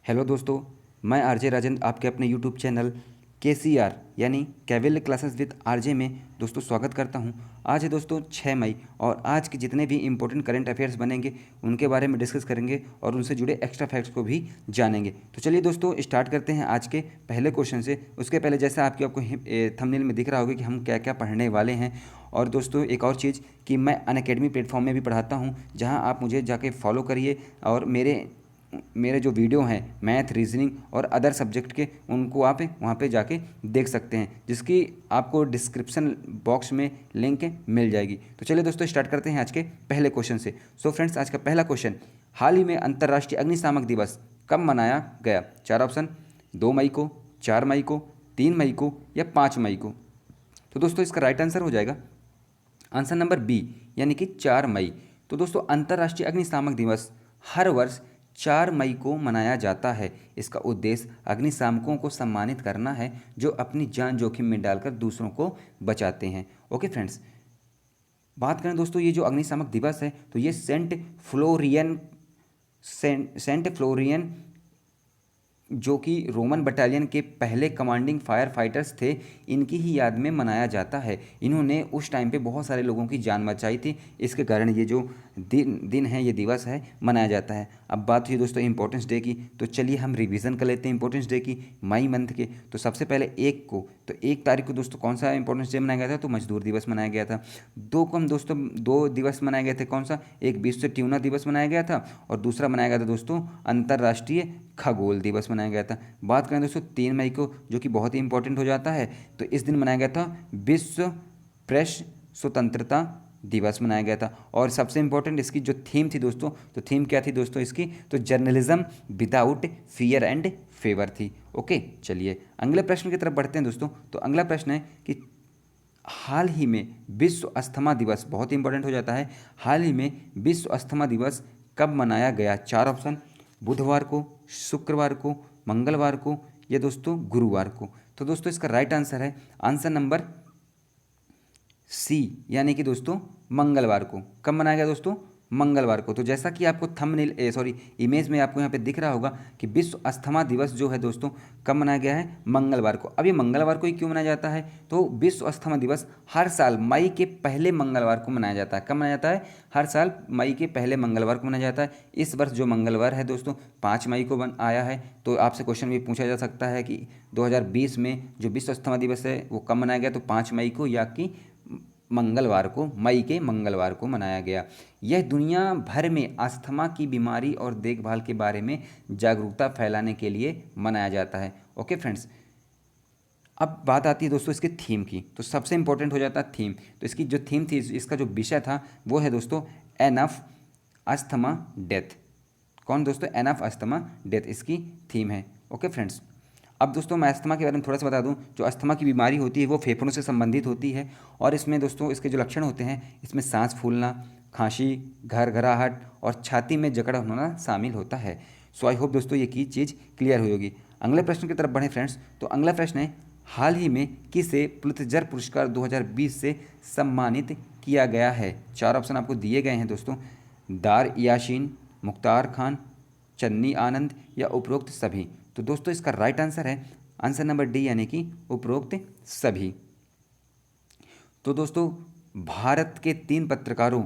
Hello दोस्तों, मैं RJ Rajendra आपके अपने यूट्यूब चैनल केसीआर यानी कैविल क्लासेस विद आरजे में दोस्तों स्वागत करता हूं। आज है दोस्तों 6 मई और आज के जितने भी इम्पोर्टेंट करंट अफेयर्स बनेंगे उनके बारे में डिस्कस करेंगे और उनसे जुड़े एक्स्ट्रा फैक्ट्स को भी जानेंगे। तो चलिए दोस्तों स्टार्ट करते हैं आज के पहले क्वेश्चन से। उसके पहले जैसा आपको थंबनेल में दिख रहा होगा कि हम क्या क्या पढ़ने वाले हैं। और दोस्तों एक और चीज़ कि मैं अनअकैडमी प्लेटफॉर्म में भी पढ़ाता हूँ, जहाँ आप मुझे जाके फॉलो करिए और मेरे मेरे जो वीडियो हैं मैथ, रीजनिंग और अदर सब्जेक्ट के, उनको आप वहाँ पे जाके देख सकते हैं, जिसकी आपको डिस्क्रिप्शन बॉक्स में लिंक मिल जाएगी। तो चलिए दोस्तों स्टार्ट करते हैं आज के पहले क्वेश्चन से। सो फ्रेंड्स, आज का पहला क्वेश्चन, हाल ही में अंतर्राष्ट्रीय अग्निशामक दिवस कब मनाया गया? चार ऑप्शन, 2 मई को, 4 मई को, 3 मई को या 5 मई को। तो दोस्तों इसका राइट आंसर हो जाएगा आंसर नंबर बी, यानी कि 4 मई। तो दोस्तों अंतर्राष्ट्रीय अग्निशामक दिवस हर वर्ष 4 मई को मनाया जाता है। इसका उद्देश्य अग्निशामकों को सम्मानित करना है जो अपनी जान जोखिम में डालकर दूसरों को बचाते हैं। ओके फ्रेंड्स, बात करें दोस्तों ये जो अग्निशामक दिवस है, तो ये सेंट फ्लोरियन जो कि रोमन बटालियन के पहले कमांडिंग फायर फाइटर्स थे, इनकी ही याद में मनाया जाता है। इन्होंने उस टाइम पे बहुत सारे लोगों की जान बचाई थी, इसके कारण ये जो दिन है, ये दिवस है, मनाया जाता है। अब बात हुई दोस्तों इंपॉर्टेंस डे की, तो चलिए हम रिवीजन कर लेते हैं इंपॉर्टेंस डे की मई मंथ के। तो सबसे पहले 1 तारीख को दोस्तों कौन सा इंपॉर्टेंस डे मनाया गया था? तो मजदूर दिवस मनाया गया था। 2 को हम दोस्तों 2 दिवस मनाए गए थे, कौन सा? एक विश्व ट्यूना दिवस मनाया गया था और दूसरा मनाया गया था दोस्तों अंतर्राष्ट्रीय खगोल दिवस मनाया गया था। बात करें दोस्तों 3 मई को, जो कि बहुत ही इंपॉर्टेंट हो जाता है, तो इस दिन मनाया गया था विश्व प्रेस स्वतंत्रता दिवस मनाया गया था। और सबसे इंपॉर्टेंट इसकी जो थीम थी दोस्तों, तो थीम क्या थी दोस्तों इसकी? तो journalism without fear and favour थी। ओके, चलिए अगले प्रश्न की तरफ बढ़ते हैं दोस्तों। तो अगला प्रश्न है कि हाल ही में विश्व अस्थमा दिवस, बहुत ही इंपॉर्टेंट हो जाता है, हाल ही में विश्व अस्थमा दिवस कब मनाया गया? चार ऑप्शन, बुधवार को, शुक्रवार को, मंगलवार को या दोस्तों गुरुवार को। तो दोस्तों इसका राइट आंसर है आंसर नंबर सी, यानी कि दोस्तों मंगलवार को। कब मनाया गया दोस्तों? मंगलवार को। तो जैसा कि आपको इमेज में आपको यहाँ पे दिख रहा होगा कि विश्व अस्थमा दिवस जो है दोस्तों कब मनाया गया है? मंगलवार को। अब ये मंगलवार को ही क्यों मनाया जाता है? तो विश्व अस्थमा दिवस हर साल मई के पहले मंगलवार को मनाया जाता है। कब मनाया जाता है? हर साल मई के पहले मंगलवार को मनाया जाता है। इस वर्ष जो मंगलवार है दोस्तों 5 मई को आया है। तो आपसे क्वेश्चन भी पूछा जा सकता है कि 2020 में जो विश्व अस्थमा दिवस है वो कब मनाया गया? तो 5 मई को, या कि मंगलवार को, मई के मंगलवार को मनाया गया। यह दुनिया भर में अस्थमा की बीमारी और देखभाल के बारे में जागरूकता फैलाने के लिए मनाया जाता है। ओके फ्रेंड्स, अब बात आती है दोस्तों इसके थीम की। तो सबसे इंपॉर्टेंट हो जाता है थीम। तो इसकी जो थीम थी, इसका जो विषय था वो है दोस्तों एनफ अस्थमा डेथ। कौन दोस्तों? एनफ अस्थमा डेथ इसकी थीम है। ओके फ्रेंड्स, अब दोस्तों मैं अस्थमा के बारे में थोड़ा सा बता दूं। जो अस्थमा की बीमारी होती है वो फेफड़ों से संबंधित होती है और इसमें दोस्तों इसके जो लक्षण होते हैं, इसमें सांस फूलना, खांसी, घरघराहट और छाती में जकड़ होना शामिल होता है। सो आई होप दोस्तों ये की चीज़ क्लियर हुई होगी। अगले प्रश्न की तरफ बढ़ें फ्रेंड्स। तो अगला प्रश्न है, हाल ही में किसे पुलित्जर पुरस्कार 2020 से सम्मानित किया गया है? चार ऑप्शन आपको दिए गए हैं दोस्तों, दार याशीन, मुख्तार खान, चन्नी आनंद या उपरोक्त सभी। तो दोस्तों इसका राइट आंसर है आंसर नंबर डी, यानी कि उपरोक्त सभी। तो दोस्तों भारत के 3 पत्रकारों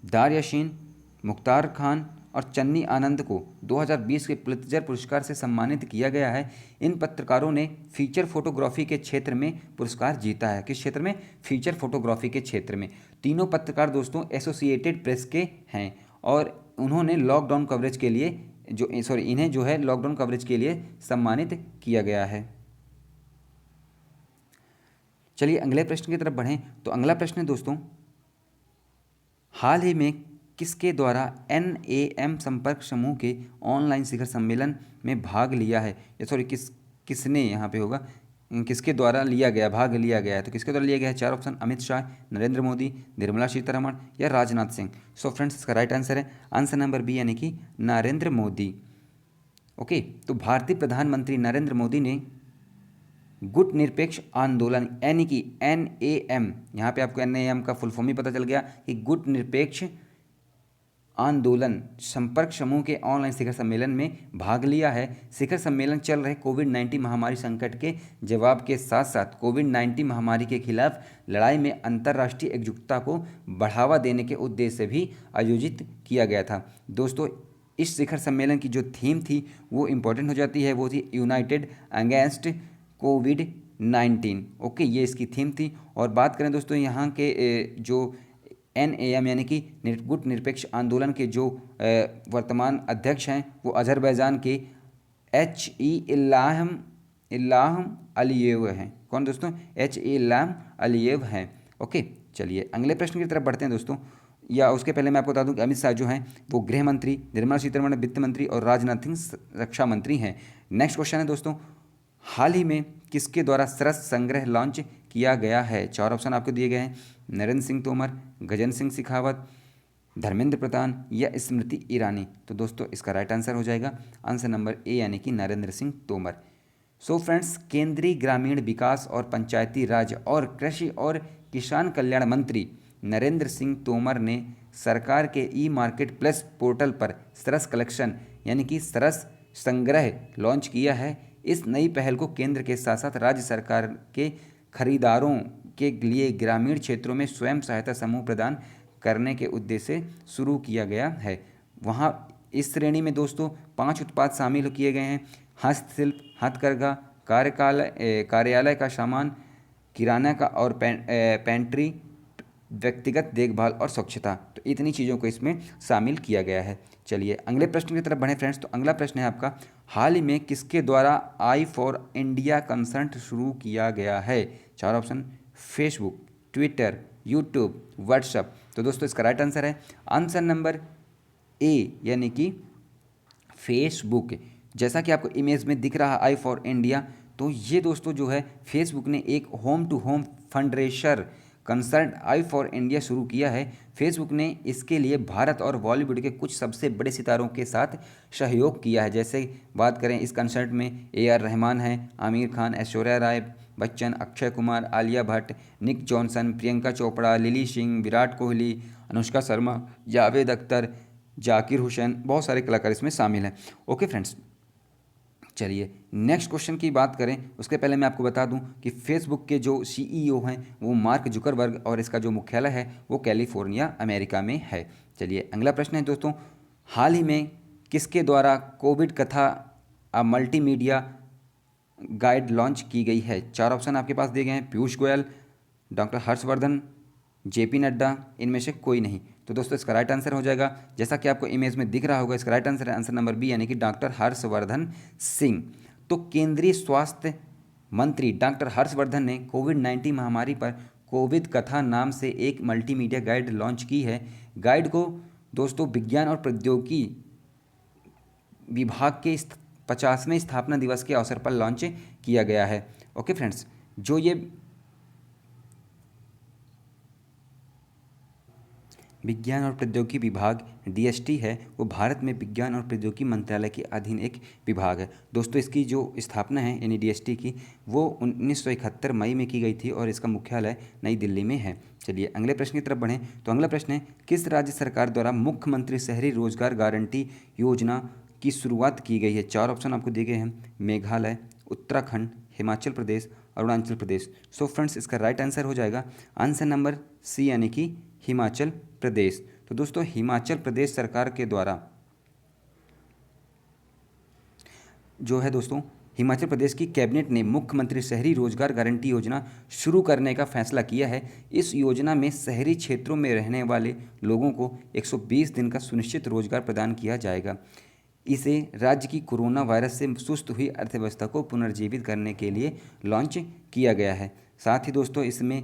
दार याशीन, मुख्तार खान और चन्नी आनंद को 2020 के पुलित्जर पुरस्कार से सम्मानित किया गया है। इन पत्रकारों ने फीचर फोटोग्राफी के क्षेत्र में पुरस्कार जीता है। किस क्षेत्र में? फीचर फोटोग्राफी के क्षेत्र में। तीनों पत्रकार दोस्तों एसोसिएटेड प्रेस के हैं और उन्होंने लॉकडाउन कवरेज के लिए इन्हें जो है लॉकडाउन कवरेज के लिए सम्मानित किया गया है। चलिए अगले प्रश्न की तरफ बढ़ें। तो अगला प्रश्न है दोस्तों, हाल ही में किसके द्वारा NAM संपर्क समूह के ऑनलाइन शिखर सम्मेलन में भाग लिया है? किसने यहाँ पे होगा, किसके द्वारा भाग लिया गया है? तो किसके द्वारा लिया गया है? चार ऑप्शन, अमित शाह, नरेंद्र मोदी, निर्मला सीतारमण या राजनाथ सिंह। सो फ्रेंड्स इसका राइट आंसर है आंसर नंबर बी, यानी कि नरेंद्र मोदी। ओके, तो भारतीय प्रधानमंत्री नरेंद्र मोदी ने गुट निरपेक्ष आंदोलन, यानी कि NAM, यहाँ पे आपको NAM का फुल फॉर्म ही पता चल गया कि गुट निरपेक्ष आंदोलन संपर्क समूह के ऑनलाइन शिखर सम्मेलन में भाग लिया है। शिखर सम्मेलन चल रहे कोविड-19 महामारी संकट के जवाब के साथ साथ कोविड-19 महामारी के खिलाफ लड़ाई में अंतर्राष्ट्रीय एकजुटता को बढ़ावा देने के उद्देश्य से भी आयोजित किया गया था। दोस्तों, इस शिखर सम्मेलन की जो थीम थी वो इम्पोर्टेंट हो जाती है, वो थी यूनाइटेड अगेंस्ट कोविड-19। ओके, ये इसकी थीम थी। और बात करें दोस्तों यहाँ के जो NAM यानी कि गुट निरपेक्ष आंदोलन के जो वर्तमान अध्यक्ष हैं वो अजरबैजान के इल्हाम अलीयेव हैं। कौन दोस्तों? इल्हाम अलीयेव हैं। ओके, चलिए अगले प्रश्न की तरफ बढ़ते हैं दोस्तों। या उसके पहले मैं आपको बता दूं कि अमित शाह जो हैं वो गृह मंत्री, निर्मला सीतारमण वित्त मंत्री और राजनाथ सिंह रक्षा मंत्री हैं। नेक्स्ट क्वेश्चन है दोस्तों, हाल ही में किसके द्वारा सरस संग्रह लॉन्च किया गया है? 4 ऑप्शन आपको दिए गए हैं, नरेंद्र सिंह तोमर, गजेंद्र सिंह शेखावत, धर्मेंद्र प्रधान या स्मृति ईरानी। तो दोस्तों इसका राइट आंसर हो जाएगा आंसर नंबर ए यानी कि नरेंद्र सिंह तोमर। सो फ्रेंड्स, केंद्रीय ग्रामीण विकास और पंचायती राज और कृषि और किसान कल्याण मंत्री नरेंद्र सिंह तोमर ने सरकार के ई-मार्केट प्लस पोर्टल पर सरस कलेक्शन यानी कि सरस संग्रह लॉन्च किया है। इस नई पहल को केंद्र के साथ साथ राज्य सरकार के खरीदारों के लिए ग्रामीण क्षेत्रों में स्वयं सहायता समूह प्रदान करने के उद्देश्य से शुरू किया गया है। वहाँ इस श्रेणी में दोस्तों 5 उत्पाद शामिल किए गए हैं, हस्तशिल्प, हथकरघा, कार्यालय का सामान, किराना का और पेंट्री, व्यक्तिगत देखभाल और स्वच्छता। तो इतनी चीज़ों को इसमें शामिल किया गया है। चलिए अगले प्रश्न की तरफ बढ़ें फ्रेंड्स। तो अगला प्रश्न है आपका, हाल ही में किसके द्वारा आई फॉर इंडिया कंसर्ट शुरू किया गया है? 4 option, Facebook, Twitter, YouTube, WhatsApp. तो दोस्तों इसका राइट आंसर है आंसर नंबर ए यानी कि फेसबुक। जैसा कि आपको इमेज में दिख रहा है आई फॉर इंडिया, तो ये दोस्तों जो है फेसबुक ने एक home to home fundraiser concert I for India शुरू किया है। फेसबुक ने इसके लिए भारत और बॉलीवुड के कुछ सबसे बड़े सितारों के साथ सहयोग किया है। जैसे बात करें इस कंसर्ट में AR रहमान है, आमिर खान, ऐश्वर्या राय बच्चन, अक्षय कुमार, आलिया भट्ट, निक जॉनसन, प्रियंका चोपड़ा, लिली सिंह, विराट कोहली, अनुष्का शर्मा, जावेद अख्तर, जाकिर हुसैन, बहुत सारे कलाकार इसमें शामिल हैं। ओके फ्रेंड्स, चलिए नेक्स्ट क्वेश्चन की बात करें उसके पहले मैं आपको बता दूं कि फेसबुक के जो CEO हैं वो मार्क जुकरबर्ग और इसका जो मुख्यालय है वो कैलिफोर्निया अमेरिका में है। चलिए अगला प्रश्न है दोस्तों, हाल ही में किसके द्वारा कोविड कथा मल्टीमीडिया गाइड लॉन्च की गई है? 4 ऑप्शन आपके पास दिए गए हैं, पीयूष गोयल, डॉक्टर हर्षवर्धन, JP नड्डा, इनमें से कोई नहीं। तो दोस्तों इसका राइट आंसर हो जाएगा, जैसा कि आपको इमेज में दिख रहा होगा, इसका राइट आंसर है आंसर नंबर बी यानी कि डॉक्टर हर्षवर्धन सिंह। तो केंद्रीय स्वास्थ्य मंत्री डॉक्टर हर्षवर्धन ने कोविड-19 महामारी पर कोविड कथा नाम से एक मल्टीमीडिया गाइड लॉन्च की है। गाइड को दोस्तों विज्ञान और प्रौद्योगिकी विभाग के 50वें स्थापना दिवस के अवसर पर लॉन्च किया गया है। ओके फ्रेंड्स, जो ये विज्ञान और प्रौद्योगिकी विभाग DST है वो भारत में विज्ञान और प्रौद्योगिकी मंत्रालय के अधीन एक विभाग है। दोस्तों इसकी जो स्थापना है यानी DST की वो 1971 मई में की गई थी और इसका मुख्यालय नई दिल्ली में है। चलिए अगले प्रश्न की तरफ बढ़ें। तो अगला प्रश्न है, किस राज्य सरकार द्वारा मुख्यमंत्री शहरी रोजगार गारंटी योजना की शुरुआत की गई है? 4 ऑप्शन आपको दिए गए हैं, मेघालय, उत्तराखंड, हिमाचल प्रदेश, अरुणाचल प्रदेश। सो फ्रेंड्स इसका राइट आंसर हो जाएगा आंसर नंबर सी यानी कि हिमाचल प्रदेश। तो दोस्तों हिमाचल प्रदेश सरकार के द्वारा जो है दोस्तों हिमाचल प्रदेश की कैबिनेट ने मुख्यमंत्री शहरी रोजगार गारंटी योजना शुरू करने का फैसला किया है। इस योजना में शहरी क्षेत्रों में रहने वाले लोगों को 120 दिन का सुनिश्चित रोजगार प्रदान किया जाएगा। इसे राज्य की कोरोना वायरस से सुस्त हुई अर्थव्यवस्था को पुनर्जीवित करने के लिए लॉन्च किया गया है। साथ ही दोस्तों इसमें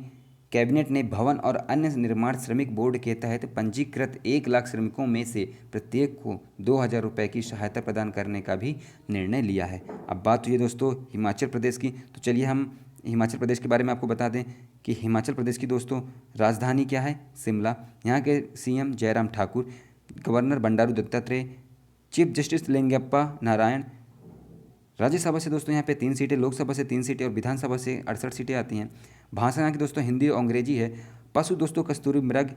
कैबिनेट ने भवन और अन्य निर्माण श्रमिक बोर्ड के तहत पंजीकृत 1 लाख श्रमिकों में से प्रत्येक को 2,000 रुपये की सहायता प्रदान करने का भी निर्णय लिया है। अब बात हुई है दोस्तों हिमाचल प्रदेश की, तो चलिए हम हिमाचल प्रदेश के बारे में आपको बता दें कि हिमाचल प्रदेश की दोस्तों राजधानी क्या है? शिमला। यहाँ के CM Jairam Thakur, governor Bandaru Dattatreya, chief justice Lingappa Narayan. Rajya Sabha से दोस्तों यहाँ पे 3 सीटें, लोकसभा से 3 सीटें और विधानसभा से 68 सीटें आती हैं। भाषा यहाँ की दोस्तों हिंदी और अंग्रेजी है। पशु दोस्तों कस्तूरी मृग,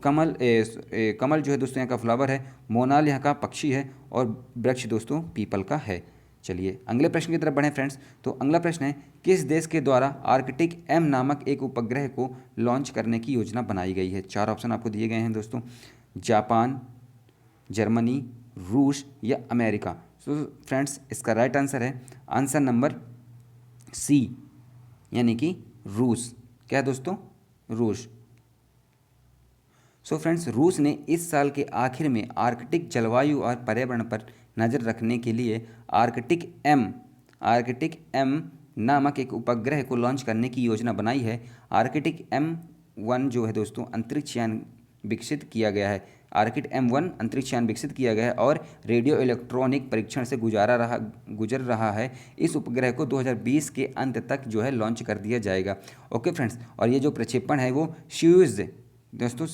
कमल जो है दोस्तों यहाँ का फ्लावर है, मोनाल यहाँ का पक्षी है और वृक्ष दोस्तों पीपल का है। चलिए अगले प्रश्न की तरफ बढ़ें फ्रेंड्स। तो अगला प्रश्न है, किस देश के द्वारा आर्कटिक एम नामक एक उपग्रह को लॉन्च करने की योजना बनाई गई है? 4 ऑप्शन आपको दिए गए हैं दोस्तों, जापान, जर्मनी, रूस या अमेरिका। तो फ्रेंड्स इसका राइट आंसर है आंसर नंबर सी, यानी कि रूस। क्या है दोस्तों? रूस। सो फ्रेंड्स रूस ने इस साल के आखिर में आर्कटिक जलवायु और पर्यावरण पर नज़र रखने के लिए आर्कटिक एम नामक एक उपग्रह को लॉन्च करने की योजना बनाई है। आर्कटिक M1 जो है दोस्तों अंतरिक्ष यान विकसित किया गया है। आर्किड M1 अंतरिक्ष यान विकसित किया गया है और रेडियो इलेक्ट्रॉनिक परीक्षण से गुजर रहा है। इस उपग्रह को 2020 के अंत तक जो है लॉन्च कर दिया जाएगा। ओके फ्रेंड्स, और ये जो प्रक्षेपण है वो सोयूज़ दोस्तों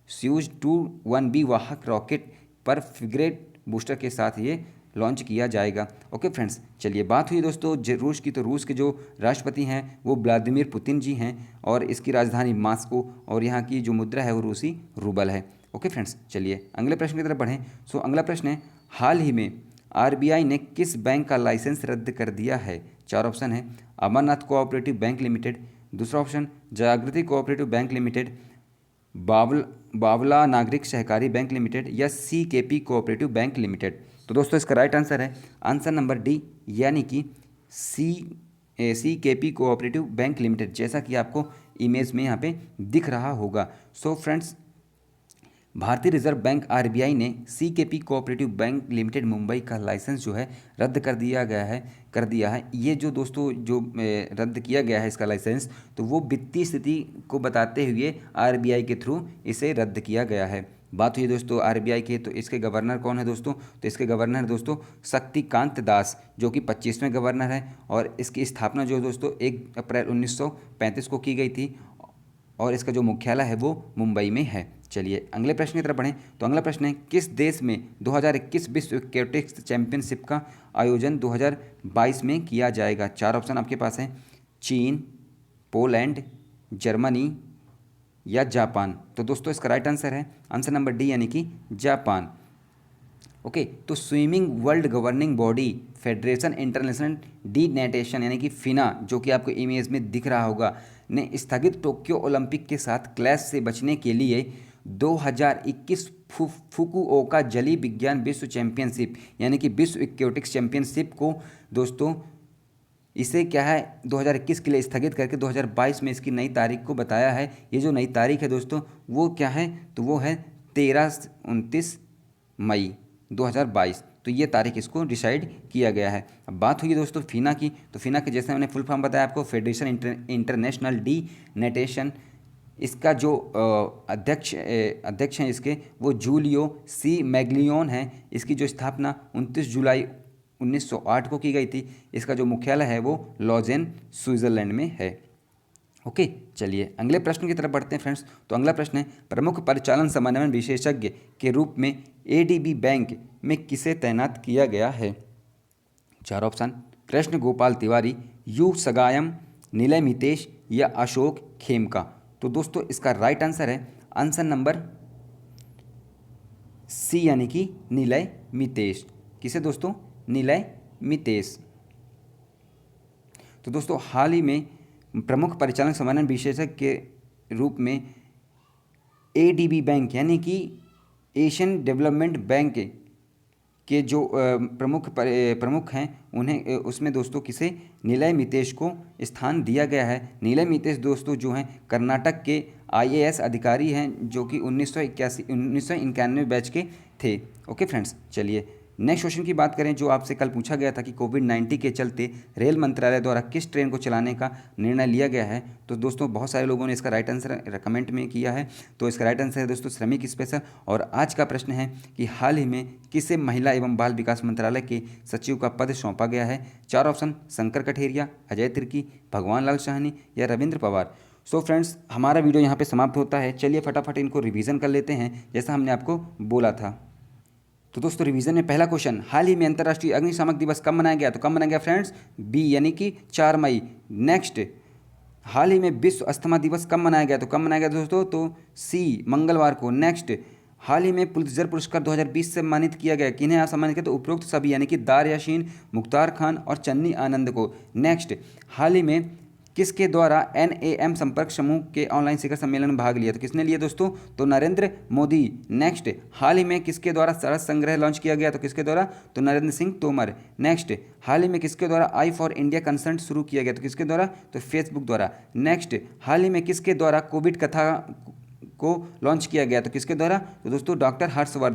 सोयूज़ 2-1B वाहक रॉकेट पर फ्रिगेट बूस्टर के साथ ये लॉन्च किया जाएगा। ओके फ्रेंड्स, चलिए बात हुई दोस्तों रूस की, तो रूस के जो राष्ट्रपति हैं वो व्लादिमीर पुतिन जी हैं और इसकी राजधानी मॉस्को और यहाँ की जो मुद्रा है वो रूसी रूबल है। ओके फ्रेंड्स, चलिए अगले प्रश्न की तरफ बढ़ें। सो अगला प्रश्न है, हाल ही में आरबीआई ने किस बैंक का लाइसेंस रद्द कर दिया है? 4 ऑप्शन है, अमरनाथ कोऑपरेटिव बैंक लिमिटेड, दूसरा ऑप्शन जागृति कोऑपरेटिव बैंक लिमिटेड, बावला नागरिक सहकारी बैंक लिमिटेड या CKP कोऑपरेटिव बैंक लिमिटेड। तो दोस्तों इसका राइट आंसर है आंसर नंबर डी, यानी कि CKP कोऑपरेटिव बैंक लिमिटेड, जैसा कि आपको इमेज में यहाँ पे दिख रहा होगा। सो फ्रेंड्स, भारतीय रिजर्व बैंक आरबीआई ने CKP cooperative bank limited Mumbai का लाइसेंस जो है रद्द कर दिया है। ये जो दोस्तों जो रद्द किया गया है इसका लाइसेंस, तो वो वित्तीय स्थिति को बताते हुए आरबीआई के थ्रू इसे रद्द किया गया है। बात हुई दोस्तों आरबीआई के, तो इसके गवर्नर कौन है दोस्तों? तो इसके गवर्नर दोस्तों शक्तिकांत दास, जो कि 25वें गवर्नर हैं और इसकी स्थापना जो दोस्तों 1 अप्रैल 1935 को की गई थी और इसका जो मुख्यालय है वो मुंबई में है। चलिए अगले प्रश्न की तरफ बढ़ें। तो अगला प्रश्न है, किस देश में 2021 विश्व एक्वेटिक्स चैंपियनशिप का आयोजन 2022 में किया जाएगा? 4 ऑप्शन आपके पास हैं, चीन, पोलैंड, जर्मनी या जापान। तो दोस्तों इसका राइट आंसर है आंसर नंबर डी, यानी कि जापान। ओके, तो swimming world governing body federation international de natation यानी कि फिना, जो कि आपको इमेज में दिख रहा होगा, ने स्थगित टोक्यो ओलंपिक के साथ क्लैश से बचने के लिए 2021 फुकुओका जलीय विज्ञान विश्व चैंपियनशिप यानी कि विश्व एक्वेटिक्स चैंपियनशिप को दोस्तों इसे क्या है 2021 के लिए स्थगित करके 2022 में इसकी नई तारीख को बताया है। ये जो नई तारीख है दोस्तों वो क्या है? तो वो है 13-29 मई 2022। तो ये तारीख इसको डिसाइड किया गया है। अब बात हुई दोस्तों फिना की, तो फिना के जैसे मैंने फुल फॉर्म बताया आपको, फेडरेशन इंटरनेशनल डी नेटेशन। इसका जो अध्यक्ष हैं इसके वो जूलियो सी मैग्लियोन हैं। इसकी जो स्थापना 29 जुलाई 1908 को की गई थी। इसका जो मुख्यालय है वो लॉजेन स्विट्जरलैंड में है। ओके, चलिए अगले प्रश्न की तरफ बढ़ते हैं फ्रेंड्स। तो अगला प्रश्न है, प्रमुख परिचालन समन्वय विशेषज्ञ के रूप में एडीबी बैंक में किसे तैनात किया गया है? 4 ऑप्शन, कृष्ण गोपाल तिवारी, यू सगायम, निलय मितेश या अशोक खेमका। तो दोस्तों इसका राइट आंसर है आंसर नंबर सी, यानी कि निलय मितेश। किसे दोस्तों? निलय मितेश। तो दोस्तों हाल ही में प्रमुख परिचालन समन्वय विशेषज्ञ के रूप में एडीबी बैंक यानी कि एशियन डेवलपमेंट बैंक के जो प्रमुख हैं उन्हें उसमें दोस्तों किसे? निलय मितेश को स्थान दिया गया है। निलय मितेश दोस्तों जो हैं कर्नाटक के IAS अधिकारी हैं, जो कि 1991 बैच के थे। ओके फ्रेंड्स, चलिए नेक्स्ट क्वेश्चन की बात करें, जो आपसे कल पूछा गया था कि कोविड-19 के चलते रेल मंत्रालय द्वारा किस ट्रेन को चलाने का निर्णय लिया गया है। तो दोस्तों बहुत सारे लोगों ने इसका राइट आंसर कमेंट में किया है। तो इसका राइट आंसर है दोस्तों श्रमिक स्पेशल। और आज का प्रश्न है कि हाल ही में किसे महिला एवं बाल विकास मंत्रालय के सचिव का पद सौंपा गया है? 4 ऑप्शन, शंकर कठेरिया, अजय तिर्की, भगवान लाल साहनी या रविंद्र पवार। सो फ्रेंड्स हमारा वीडियो यहाँ पे समाप्त होता है। चलिए फटाफट इनको रिवीजन कर लेते हैं जैसा हमने आपको बोला था। तो दोस्तों रिवीजन में पहला क्वेश्चन, हाल ही में अंतर्राष्ट्रीय अग्निशामक दिवस कब मनाया गया? तो कब मनाया गया फ्रेंड्स? बी, यानी कि 4 मई। नेक्स्ट, हाल ही में विश्व अस्थमा दिवस कब मनाया गया? तो कब मनाया गया दोस्तों? तो सी, मंगलवार को। नेक्स्ट, हाल ही में पुलित्जर पुरस्कार 2020 से सम्मानित किया गया। किन्हें सम्मानित किया? तो उपरोक्त सभी यानी कि दार याशीन, मुख्तार खान और चन्नी आनंद को। नेक्स्ट, हाल ही में किसके द्वारा NAM संपर्क समूह के ऑनलाइन शिखर सम्मेलन में भाग लिया? तो किसने लिया दोस्तों? तो नरेंद्र मोदी। नेक्स्ट, हाल ही में किसके द्वारा सरस संग्रह लॉन्च किया गया? तो किसके द्वारा? तो नरेंद्र सिंह तोमर। नेक्स्ट, हाल ही में किसके द्वारा आई फॉर इंडिया कंसर्ट शुरू किया गया? तो किसके द्वारा? तो फेसबुक द्वारा। नेक्स्ट, हाल ही में किसके द्वारा कोविड कथा को लॉन्च किया गया? तो किसके द्वारा? तो दोस्तों डॉक्टर हर्षवर्धन